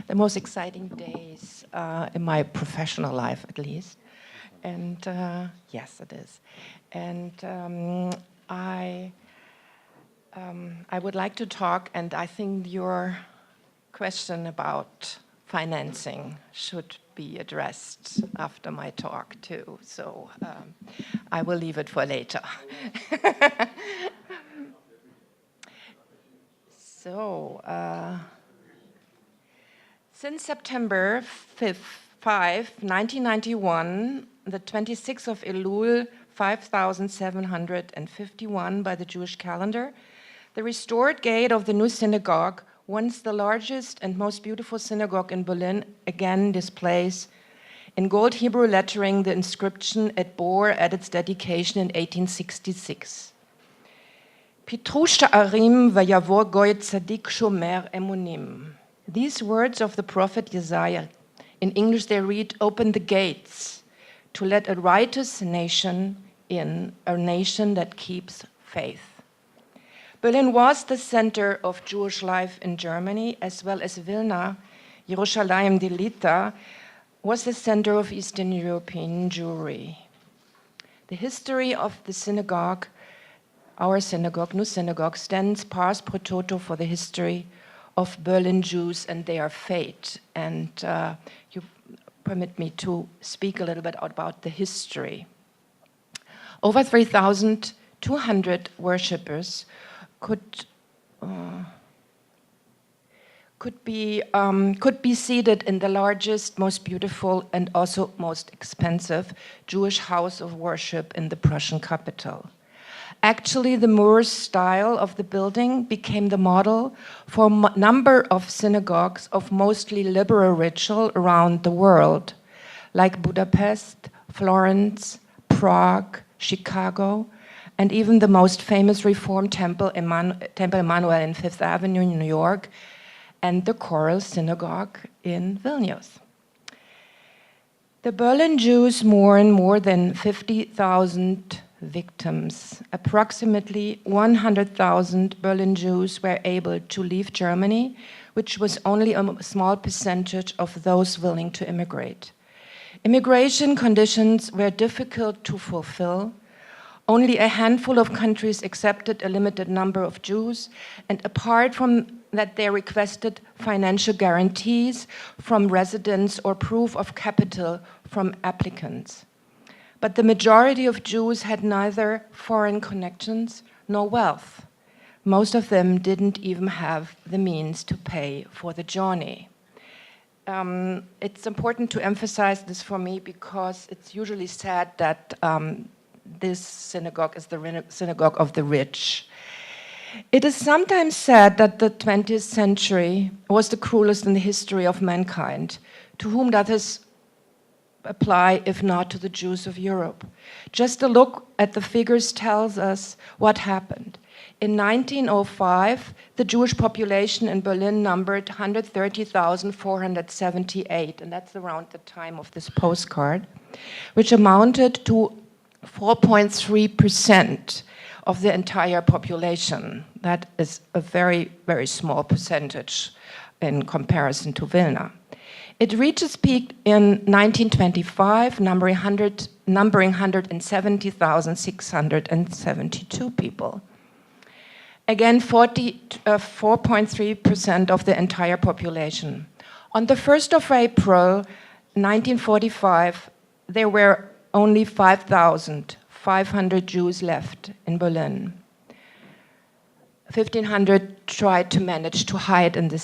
the most exciting days in my professional life, at least. And yes, it is. And I would like to talk, and I think your question about financing should be addressed after my talk too. So I will leave it for later. So, since September 5, 1991, the 26th of Elul, 5751 by the Jewish calendar, the restored gate of the new synagogue, once the largest and most beautiful synagogue in Berlin, again displays in gold Hebrew lettering the inscription it bore at its dedication in 1866. Pitrush ta'arim vayavor goy tzadik shomer emunim. These words of the prophet Isaiah, in English they read, "Open the gates to let a righteous nation in, a nation that keeps faith." Berlin was the center of Jewish life in Germany, as well as Vilna, Yerushalayim Dilita, was the center of Eastern European Jewry. The history of the synagogue, our synagogue, New Synagogue, stands pars pro toto for the history of Berlin Jews and their fate. And you permit me to speak a little bit about the history. Over 3,200 worshippers could be seated in the largest, most beautiful, and also most expensive Jewish house of worship in the Prussian capital. Actually, the Moorish style of the building became the model for a number of synagogues of mostly liberal ritual around the world, like Budapest, Florence, Prague, Chicago, and even the most famous Reformed Temple Emmanuel in Fifth Avenue in New York, and the Choral Synagogue in Vilnius. The Berlin Jews mourn more than 50,000 victims. Approximately 100,000 Berlin Jews were able to leave Germany, which was only a small percentage of those willing to immigrate. Immigration conditions were difficult to fulfill. Only a handful of countries accepted a limited number of Jews, and apart from that, they requested financial guarantees from residents or proof of capital from applicants. But the majority of Jews had neither foreign connections nor wealth. Most of them didn't even have the means to pay for the journey. It's important to emphasize this for me because it's usually said that this synagogue is the synagogue of the rich. It is sometimes said that the 20th century was the cruelest in the history of mankind. To whom does this apply, if not to the Jews of Europe? Just a look at the figures tells us what happened. In 1905, the Jewish population in Berlin numbered 130,478, and that's around the time of this postcard, which amounted to 4.3% of the entire population. That is a very, very small percentage in comparison to Vilna. It reached its peak in 1925, numbering 170,672 people. Again, 4.3% of the entire population. On the 1st of April, 1945, there were only 5,500 Jews left in Berlin. 1,500 tried to manage to hide in the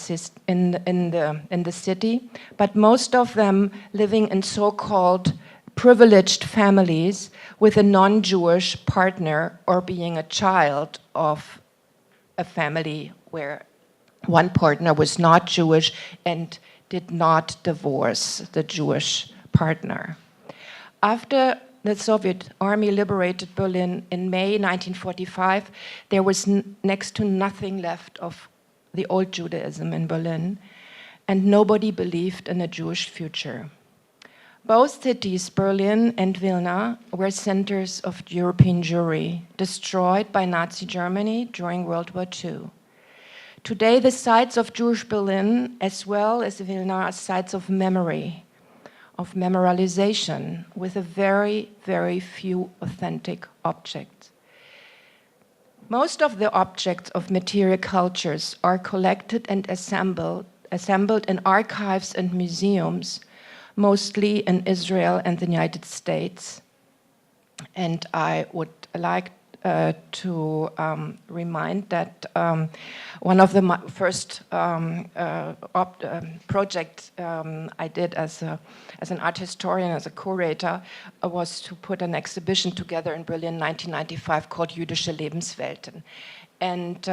city, but most of them living in so-called privileged families with a non-Jewish partner or being a child of a family where one partner was not Jewish and did not divorce the Jewish partner. After the Soviet army liberated Berlin in May 1945, there was next to nothing left of the old Judaism in Berlin, and nobody believed in a Jewish future. Both cities, Berlin and Vilna, were centers of European Jewry, destroyed by Nazi Germany during World War II. Today, the sites of Jewish Berlin, as well as Vilna, are sites of memory, of memorialization, with a very, very few authentic objects. Most of the objects of material cultures are collected and assembled in archives and museums, mostly in Israel and the United States. And I would like to remind that one of the first projects I did as an art historian, as a curator, was to put an exhibition together in Berlin in 1995 called Jüdische Lebenswelten. And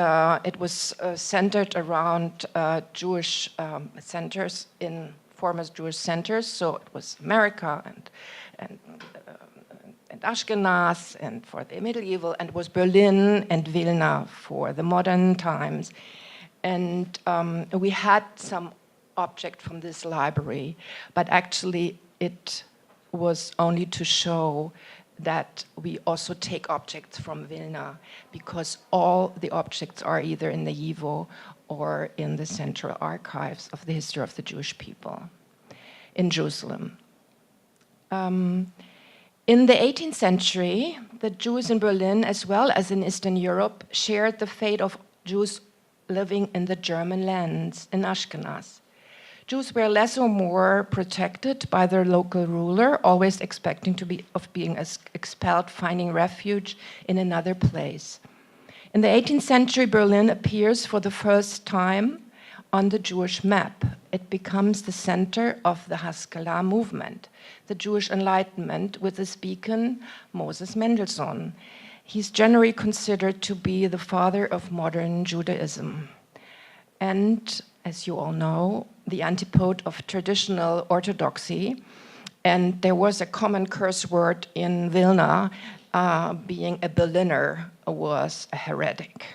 it was centered around Jewish centers in former Jewish centers. So it was America and Ashkenaz and for the medieval, and was Berlin and Vilna for the modern times. And we had some object from this library, but actually it was only to show that we also take objects from Vilna, because all the objects are either in the YIVO or in the Central Archives of the History of the Jewish People in Jerusalem. In the 18th century, the Jews in Berlin, as well as in Eastern Europe, shared the fate of Jews living in the German lands in Ashkenaz. Jews were less or more protected by their local ruler, always expecting of being expelled, finding refuge in another place. In the 18th century, Berlin appears for the first time on the Jewish map. It becomes the center of the Haskalah movement, the Jewish Enlightenment, with its beacon, Moses Mendelssohn. He's generally considered to be the father of modern Judaism. And, as you all know, the antipode of traditional orthodoxy. And there was a common curse word in Vilna, being a Berliner was a heretic.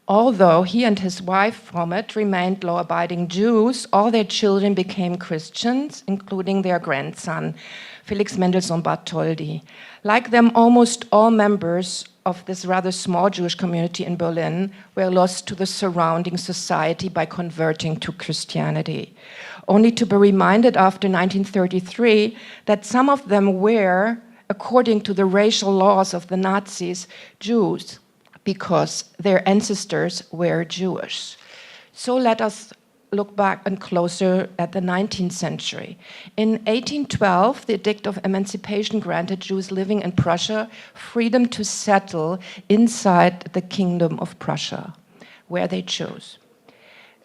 Although he and his wife, Fromet, remained law-abiding Jews, all their children became Christians, including their grandson, Felix Mendelssohn Bartholdy. Like them, almost all members of this rather small Jewish community in Berlin were lost to the surrounding society by converting to Christianity, only to be reminded after 1933 that some of them were, according to the racial laws of the Nazis, Jews, because their ancestors were Jewish. So let us look back and closer at the 19th century. In 1812, the Edict of Emancipation granted Jews living in Prussia freedom to settle inside the Kingdom of Prussia, where they chose.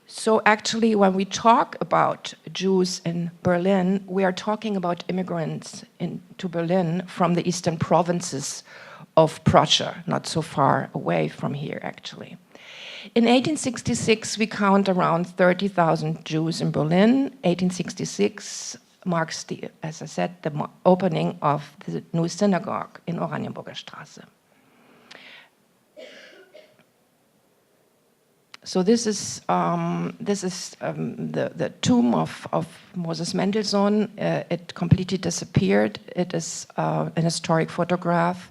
So actually, when we talk about Jews in Berlin, we are talking about immigrants to Berlin from the eastern provinces of Prussia, not so far away from here, actually. In 1866, we count around 30,000 Jews in Berlin. 1866 marks, as I said, the opening of the new synagogue in Oranienburger Straße. So this is the tomb of Moses Mendelssohn. It completely disappeared. It is an historic photograph.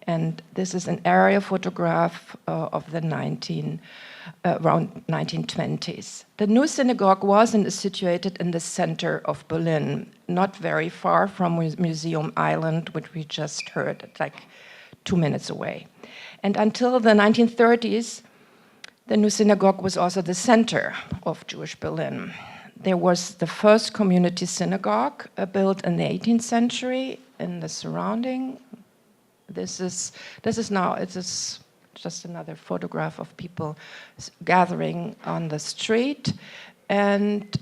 And this is an area photograph of the around 1920s. The new synagogue was and is situated in the center of Berlin, not very far from Museum Island, which we just heard. It's like 2 minutes away. And until the 1930s, the new synagogue was also the center of Jewish Berlin. There was the first community synagogue built in the 18th century in the surrounding. This is just another photograph of people gathering on the street, and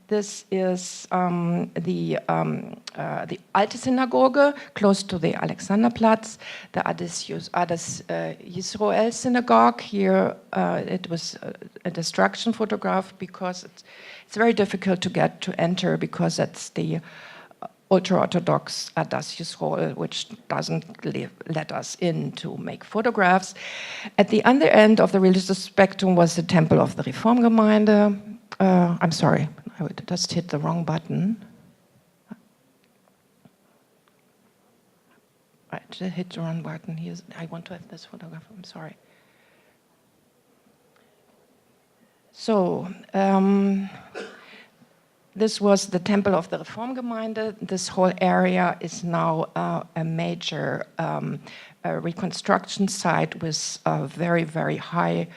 this is the Alte Synagogue close to the Alexanderplatz, the Ades Yisroel Synagogue. Here it was a destruction photograph because it's very difficult to enter because that's the ultra-Orthodox Adas Yisroel, which doesn't let us in to make photographs. At the other end of the religious spectrum was the Temple of the Reformgemeinde. I'm sorry, I just hit the wrong button. I just hit the wrong button. I want to have this photograph, I'm sorry. So, this was the temple of the Reformgemeinde. This whole area is now a major reconstruction site with very, very high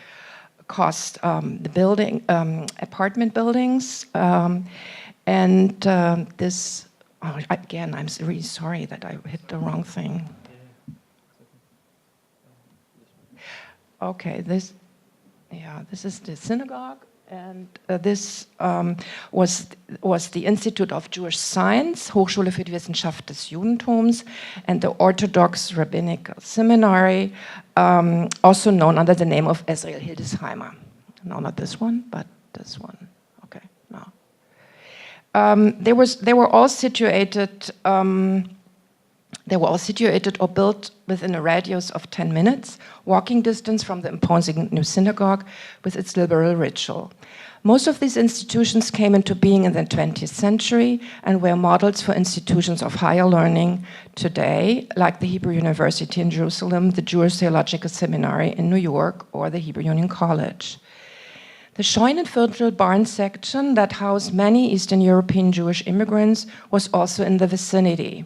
cost the building, apartment buildings. And this, oh, again, I'm really sorry that I hit the wrong thing. Okay, this is the synagogue. And this was the Institute of Jewish Science, Hochschule für die Wissenschaft des Judentums, and the Orthodox Rabbinical Seminary, also known under the name of Israel Hildesheimer. No, not this one, but this one. Okay, no. They were all situated. They were all situated or built within a radius of 10 minutes, walking distance from the imposing new synagogue with its liberal ritual. Most of these institutions came into being in the 20th century and were models for institutions of higher learning today, like the Hebrew University in Jerusalem, the Jewish Theological Seminary in New York, or the Hebrew Union College. The Scheunenviertel barn section that housed many Eastern European Jewish immigrants was also in the vicinity.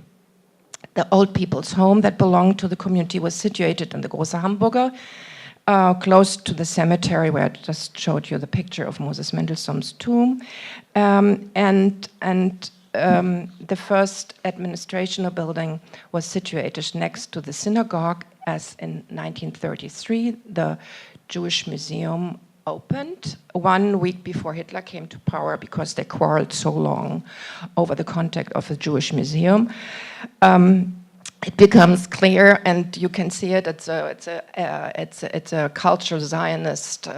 The old people's home that belonged to the community was situated in the Große Hamburger, close to the cemetery where I just showed you the picture of Moses Mendelssohn's tomb. The first administrational building was situated next to the synagogue, as in 1933, the Jewish Museum opened 1 week before Hitler came to power because they quarreled so long over the contact of the Jewish Museum. It becomes clear, and you can see it. It's a cultural Zionist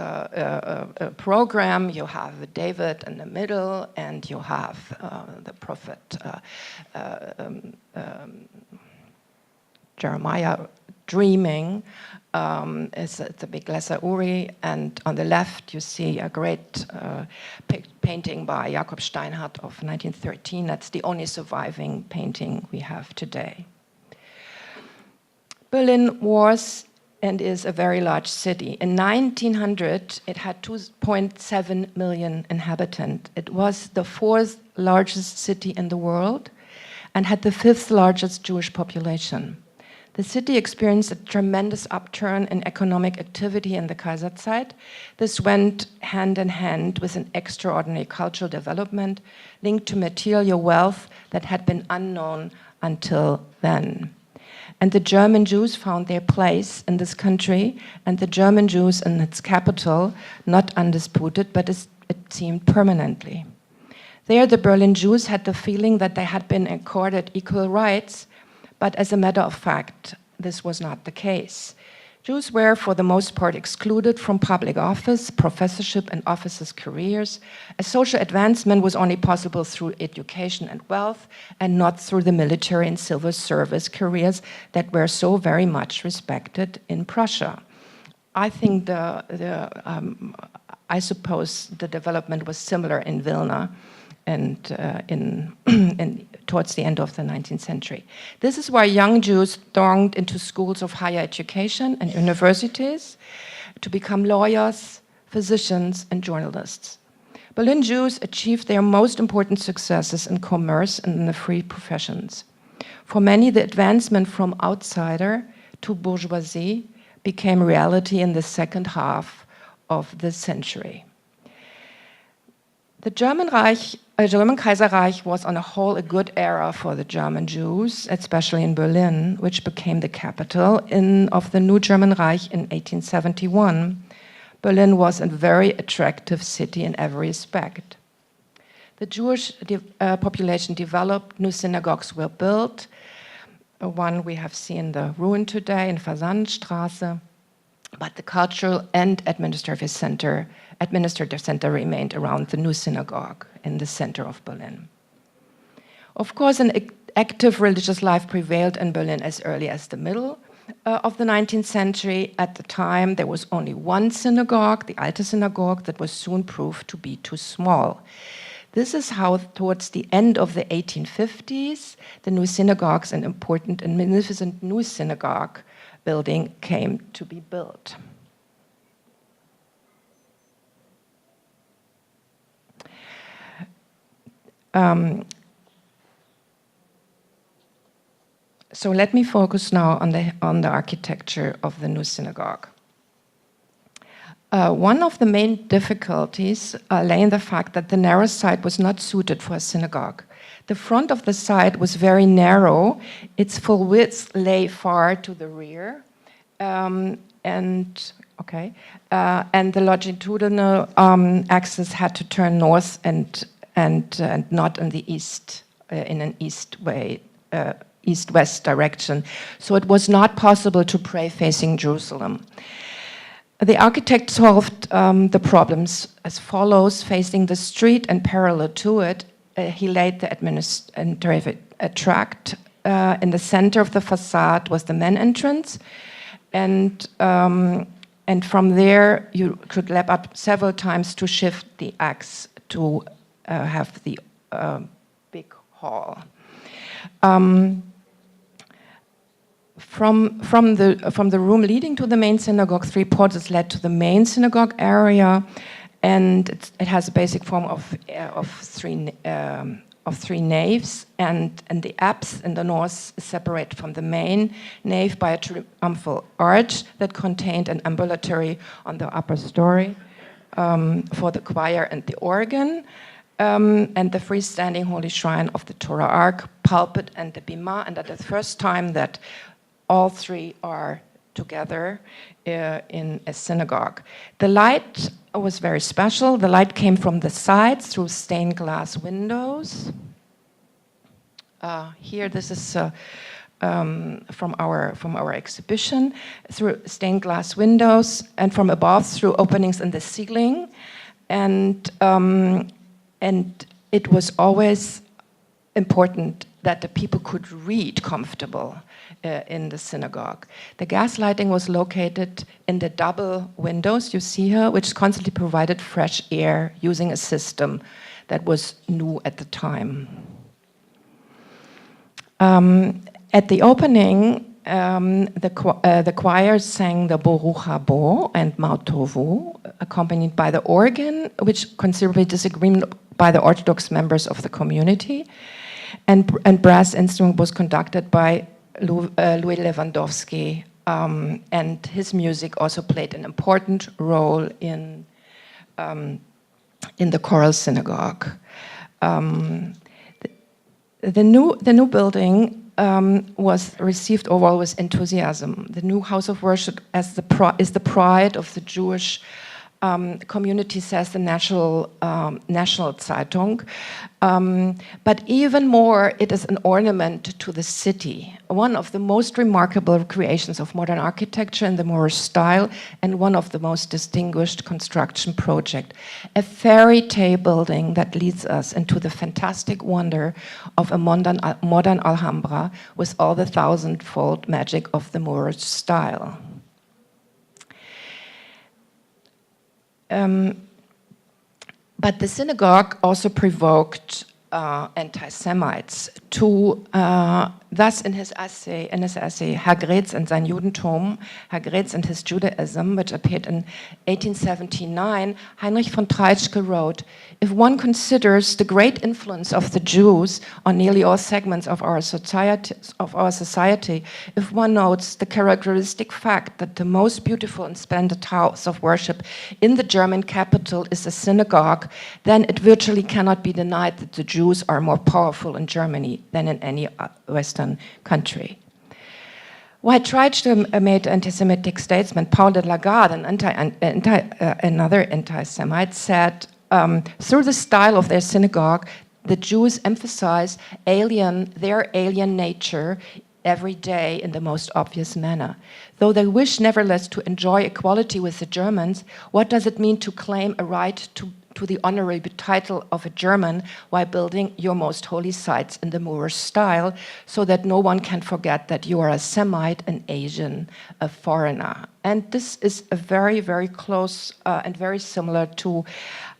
program. You have David in the middle, and you have the prophet Jeremiah dreaming. It's a big Lesser Uri, and on the left you see a great painting by Jakob Steinhardt of 1913. That's the only surviving painting we have today. Berlin was and is a very large city. In 1900, it had 2.7 million inhabitants. It was the 4th largest city in the world and had the 5th largest Jewish population. The city experienced a tremendous upturn in economic activity in the Kaiserzeit. This went hand in hand with an extraordinary cultural development linked to material wealth that had been unknown until then. And the German Jews found their place in this country, and the German Jews in its capital, not undisputed, but it seemed permanently. There, the Berlin Jews had the feeling that they had been accorded equal rights, but as a matter of fact, this was not the case. Jews were, for the most part, excluded from public office, professorship, and officers' careers. A social advancement was only possible through education and wealth, and not through the military and civil service careers that were so very much respected in Prussia. I think I suppose the development was similar in Vilna and towards the end of the 19th century. This is why young Jews thronged into schools of higher education and universities to become lawyers, physicians, and journalists. Berlin Jews achieved their most important successes in commerce and in the free professions. For many, the advancement from outsider to bourgeoisie became reality in the second half of the century. The German Kaiserreich was on a whole a good era for the German Jews, especially in Berlin, which became the capital of the new German Reich in 1871. Berlin was a very attractive city in every respect. The Jewish population developed, new synagogues were built. One we have seen the ruin today in Fasanenstraße, but the cultural and administrative center remained around the new synagogue in the center of Berlin. Of course, an active religious life prevailed in Berlin as early as the middle of the 19th century. At the time, there was only one synagogue, the Alte Synagogue, that was soon proved to be too small. This is how, towards the end of the 1850s, the new synagogues, an important and magnificent new synagogue building, came to be built. So let me focus now on the architecture of the new synagogue. One of the main difficulties lay in the fact that the narrow site was not suited for a synagogue. The front of the site was very narrow. Its full width lay far to the rear, and the longitudinal axis had to turn north and not in the east, in an east-west direction. So it was not possible to pray facing Jerusalem. The architect solved the problems as follows. Facing the street and parallel to it, he laid the administrative tract. In the center of the facade was the main entrance, and from there you could lap up several times to shift the axe to have the big hall. From the room leading to the main synagogue, 3 portals led to the main synagogue area, and it has a basic form of three naves, and the apse in the north is separated from the main nave by a triumphal arch that contained an ambulatory on the upper story for the choir and the organ, and the freestanding holy shrine of the Torah Ark, pulpit, and the bima, and that is the first time that all 3 are together in a synagogue. The light was very special. The light came from the sides through stained glass windows. Here, this is from our exhibition, through stained glass windows, and from above through openings in the ceiling, and it was always important that the people could read comfortable in the synagogue. The gas lighting was located in the double windows you see here, which constantly provided fresh air using a system that was new at the time. At the opening, the choir sang the Boruch Habo and Mautovu, accompanied by the organ, which considerably disagreed by the Orthodox members of the community, and brass instrument was conducted by Louis Lewandowski, and his music also played an important role in the choral synagogue. The new building was received overall with enthusiasm. The new house of worship is the pride of the Jewish community, says the National Zeitung. But even more, it is an ornament to the city, one of the most remarkable creations of modern architecture in the Moorish style, and one of the most distinguished construction project. A fairy tale building that leads us into the fantastic wonder of a modern Alhambra with all the thousand-fold magic of the Moorish style. But the synagogue also provoked anti-Semites to, thus in his essay, Herr Gretz and sein Judentum, Herr Gretz and his Judaism, which appeared in 1879, Heinrich von Treitschke wrote, "If one considers the great influence of the Jews on nearly all segments of our society, if one notes the characteristic fact that the most beautiful and splendid house of worship in the German capital is a synagogue, then it virtually cannot be denied that the Jews are more powerful in Germany than in any Western country." While Treitschke made anti-Semitic statements, Paul de Lagarde, another anti-Semite, said, through the style of their synagogue, the Jews emphasize their alien nature every day in the most obvious manner. Though they wish nevertheless to enjoy equality with the Germans, what does it mean to claim a right to the honorary title of a German while building your most holy sites in the Moorish style, so that no one can forget that you are a Semite, an Asian, a foreigner? And this is a very, very close and very similar to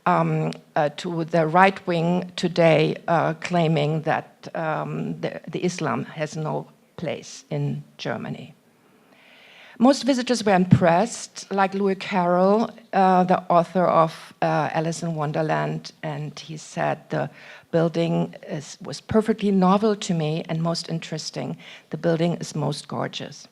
the right wing today claiming that the Islam has no place in Germany. Most visitors were impressed, like Lewis Carroll, the author of Alice in Wonderland, and he said the building was perfectly novel to me and most interesting. The building is most gorgeous.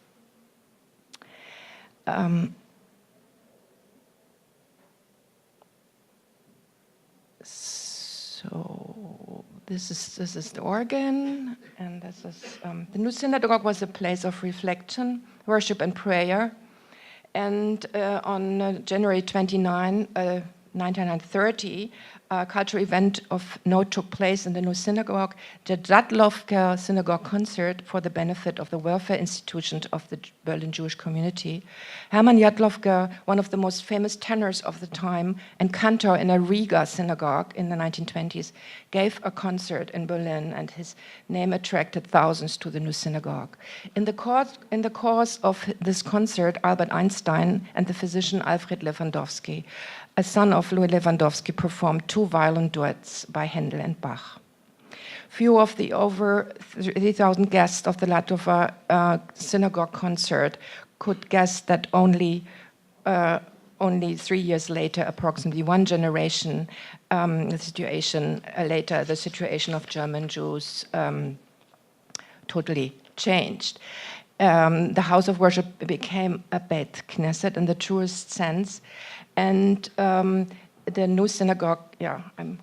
So this is the organ, and this is the new synagogue was a place of reflection, worship, and prayer. And on January 29, 1930, a cultural event of note took place in the new synagogue, the Jadlovka Synagogue concert for the benefit of the welfare institutions of the Berlin Jewish community. Hermann Jadlovka, one of the most famous tenors of the time and cantor in a Riga synagogue in the 1920s, gave a concert in Berlin, and his name attracted thousands to the new synagogue. In the course of this concert, Albert Einstein and the physician Alfred Lewandowski, a son of Louis Lewandowski, performed two violin duets by Handel and Bach. Few of the over 3,000 guests of the Latova synagogue concert could guess that only 3 years later, approximately one generation the situation of German Jews totally changed. The house of worship became a Beit Knesset in the truest sense, and the new synagogue. 10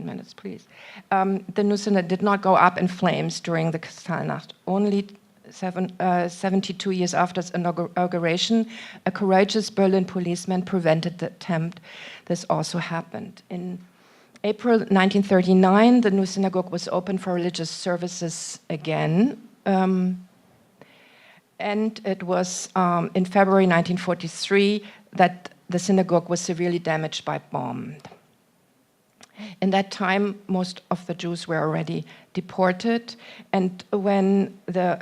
minutes, please. The new synagogue did not go up in flames during the Kristallnacht. Only 72 years after its inauguration, a courageous Berlin policeman prevented the attempt. This also happened. In April 1939, the new synagogue was open for religious services again. And it was in February 1943 that the synagogue was severely damaged by bomb. In that time, most of the Jews were already deported, and when the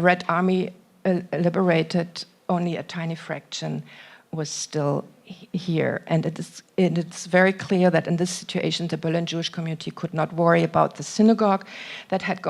Red Army liberated, only a tiny fraction was still here. And it's very clear that in this situation, the Berlin Jewish community could not worry about the synagogue that had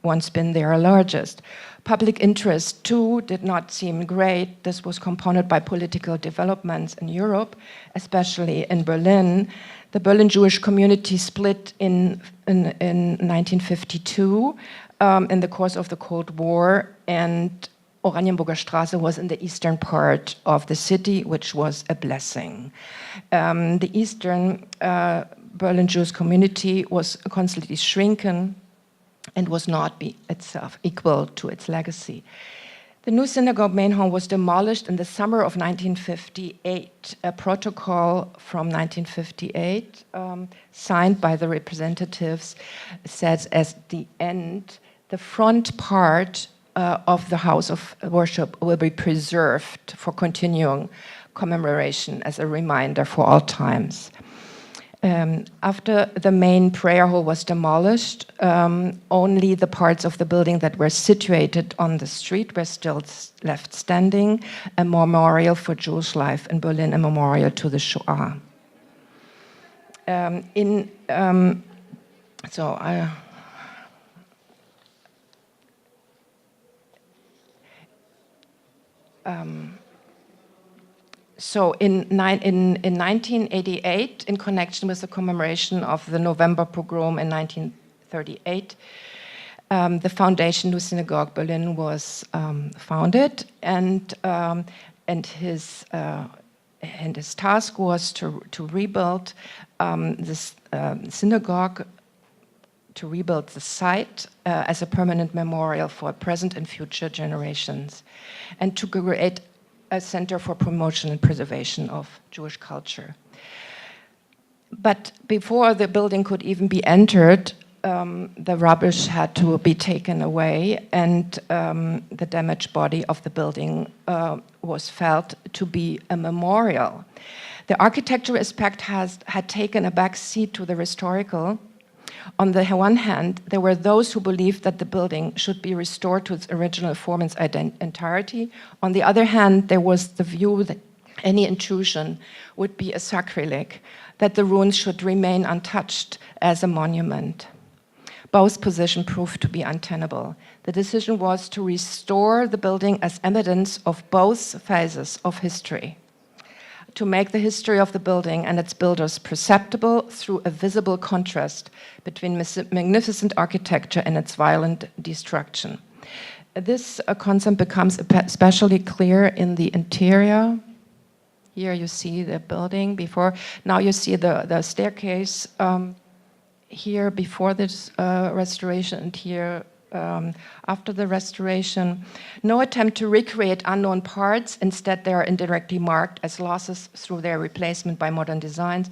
once been their largest. Public interest, too, did not seem great. This was compounded by political developments in Europe, especially in Berlin. The Berlin Jewish community split in 1952 in the course of the Cold War, and Oranienburger Straße was in the eastern part of the city, which was a blessing. The eastern Berlin Jewish community was constantly shrinking and was not itself equal to its legacy. The new synagogue main hall was demolished in the summer of 1958. A protocol from 1958, signed by the representatives, says at the end, the front part of the house of worship will be preserved for continuing commemoration as a reminder for all times. After the main prayer hall was demolished, only the parts of the building that were situated on the street were still left standing, a memorial for Jewish life in Berlin, a memorial to the Shoah. So in 1988, in connection with the commemoration of the November pogrom in 1938, the Foundation New Synagogue Berlin was founded, and his task was to rebuild this synagogue, to rebuild the site as a permanent memorial for present and future generations, and to create a center for promotion and preservation of Jewish culture. But before the building could even be entered, the rubbish had to be taken away, and the damaged body of the building was felt to be a memorial. The architectural aspect had taken a back seat to the historical. On the one hand, there were those who believed that the building should be restored to its original form in its entirety. On the other hand, there was the view that any intrusion would be a sacrilege, that the ruins should remain untouched as a monument. Both positions proved to be untenable. The decision was to restore the building as evidence of both phases of history, to make the history of the building and its builders perceptible through a visible contrast between magnificent architecture and its violent destruction. This concept becomes especially clear in the interior. Here you see the building before. Now you see the staircase here before this restoration, and here after the restoration. No attempt to recreate unknown parts. Instead, they are indirectly marked as losses through their replacement by modern designs.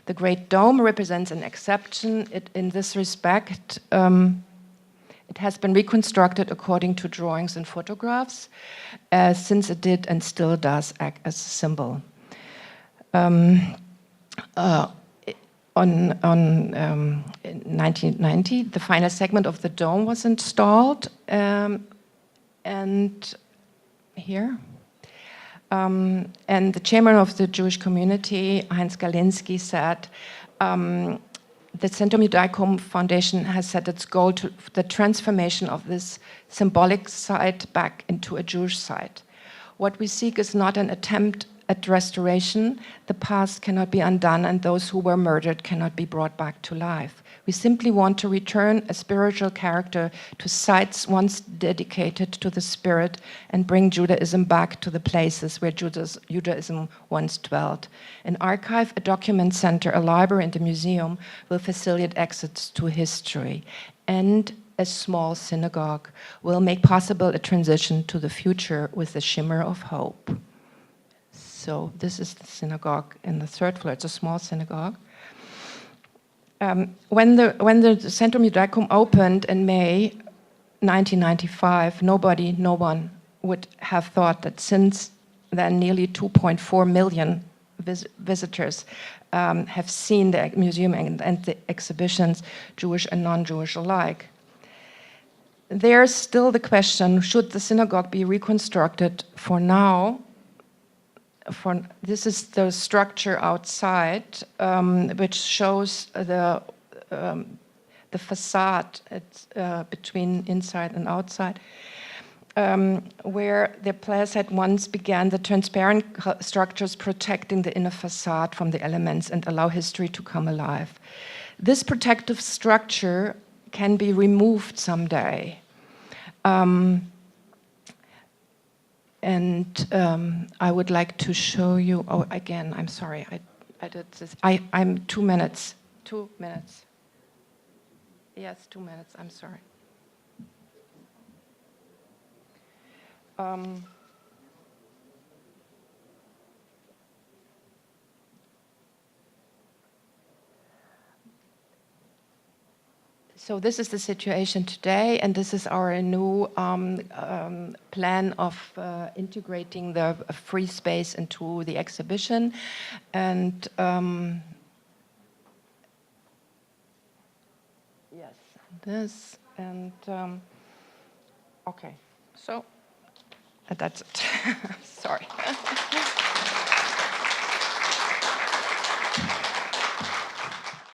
The Great Dome represents an exception. In this respect, it has been reconstructed according to drawings and photographs, since it did and still does act as a symbol. In 1990, the final segment of the dome was installed, and here. And the chairman of the Jewish community, Heinz Galinski, said, the Centrum Judaicum Foundation has set its goal to the transformation of this symbolic site back into a Jewish site. What we seek is not an attempt at restoration. The past cannot be undone, and those who were murdered cannot be brought back to life. We simply want to return a spiritual character to sites once dedicated to the spirit and bring Judaism back to the places where Judaism once dwelt. An archive, a document center, a library, and a museum will facilitate exits to history. And a small synagogue will make possible a transition to the future with a shimmer of hope. So this is the synagogue in the third floor. It's a small synagogue. When the Centrum Judaicum opened in May 1995, no one would have thought that since then nearly 2.4 million visitors have seen the museum and the exhibitions, Jewish and non-Jewish alike. There's still the question, should the synagogue be reconstructed for now? This is the structure outside, which shows the facade between inside and outside, where the place had once began, the transparent structures protecting the inner facade from the elements and allow history to come alive. This protective structure can be removed someday. And I would like to show you, oh, again, I'm sorry, I did this. I'm 2 minutes. 2 minutes. Yes, 2 minutes, I'm sorry. So this is the situation today, and this is our new plan of integrating the free space into the exhibition. And yes, this, and okay, so that's it. Sorry.